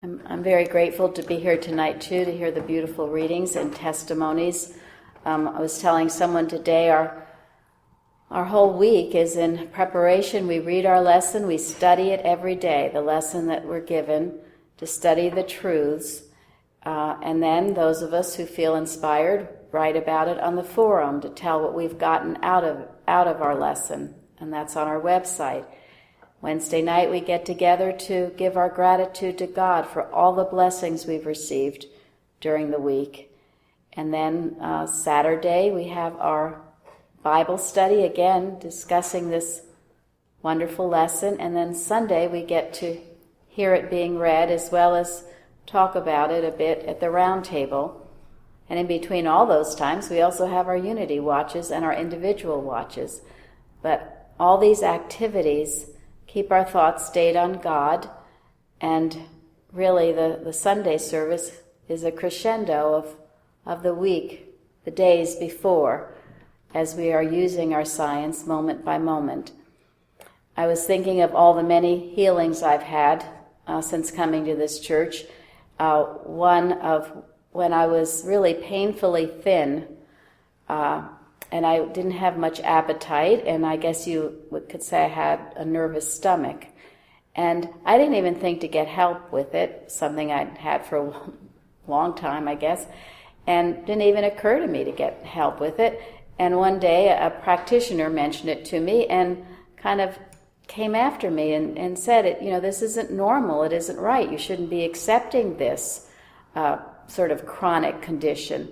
I'm very grateful to be here tonight, too, to hear the beautiful readings and testimonies. I was telling someone today our whole week is in preparation. We read our lesson, we study it every day, the lesson that we're given to study the truths. And then those of us who feel inspired write about it on the forum to tell what we've gotten out of our lesson. And that's on our website. Wednesday night we get together to give our gratitude to God for all the blessings we've received during the week. And then Saturday we have our Bible study, again discussing this wonderful lesson. And then Sunday we get to hear it being read as well as talk about it a bit at the round table. And in between all those times we also have our unity watches and our individual watches. But all these activities keep our thoughts stayed on God, and really the Sunday service is a crescendo of the week, the days before, as we are using our science moment by moment. I was thinking of all the many healings I've had since coming to this church. One of when I was really painfully thin, and I didn't have much appetite, and I guess you could say I had a nervous stomach. And I didn't even think to get help with it, something I'd had for a long time, I guess, and didn't even occur to me to get help with it. And one day a practitioner mentioned it to me and kind of came after me and said, this isn't normal, it isn't right, you shouldn't be accepting this sort of chronic condition,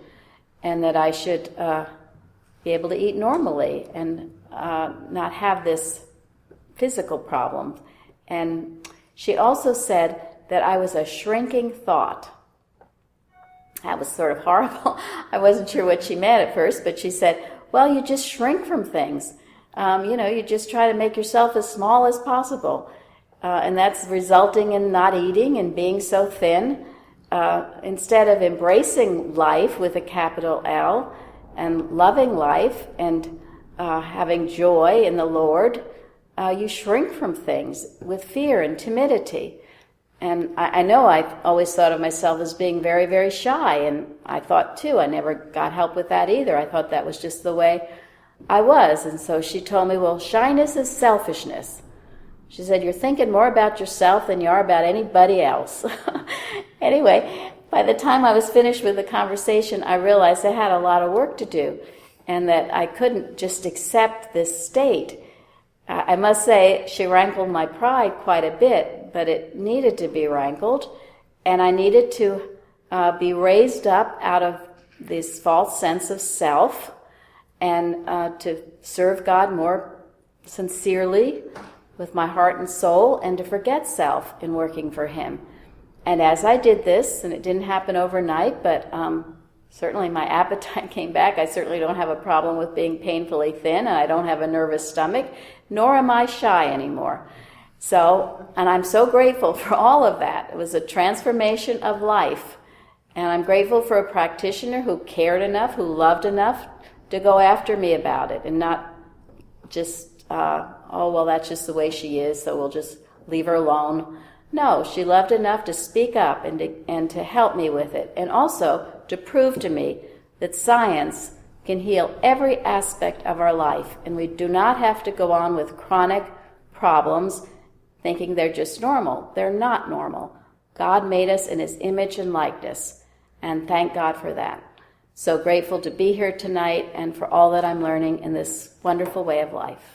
and that I should be able to eat normally and not have this physical problem. And she also said that I was a shrinking thought. That was sort of horrible. I wasn't sure what she meant at first, but she said, well, you just shrink from things. You just try to make yourself as small as possible. And that's resulting in not eating and being so thin. Instead of embracing life with a capital L, and loving life and having joy in the Lord, you shrink from things with fear and timidity. And I know I've always thought of myself as being very, very shy, and I thought too, I never got help with that either. I thought that was just the way I was. And so she told me, well, shyness is selfishness. She said, you're thinking more about yourself than you are about anybody else. Anyway, by the time I was finished with the conversation, I realized I had a lot of work to do and that I couldn't just accept this state. I must say she rankled my pride quite a bit, but it needed to be rankled, and I needed to be raised up out of this false sense of self and to serve God more sincerely with my heart and soul, and to forget self in working for Him. And as I did this, and it didn't happen overnight, but certainly my appetite came back. I certainly don't have a problem with being painfully thin, and I don't have a nervous stomach, nor am I shy anymore. So, and I'm so grateful for all of that. It was a transformation of life. And I'm grateful for a practitioner who cared enough, who loved enough to go after me about it, and not just, that's just the way she is, so we'll just leave her alone. No, she loved enough to speak up and to help me with it, and also to prove to me that science can heal every aspect of our life, and we do not have to go on with chronic problems thinking they're just normal. They're not normal. God made us in His image and likeness, and thank God for that. So grateful to be here tonight and for all that I'm learning in this wonderful way of life.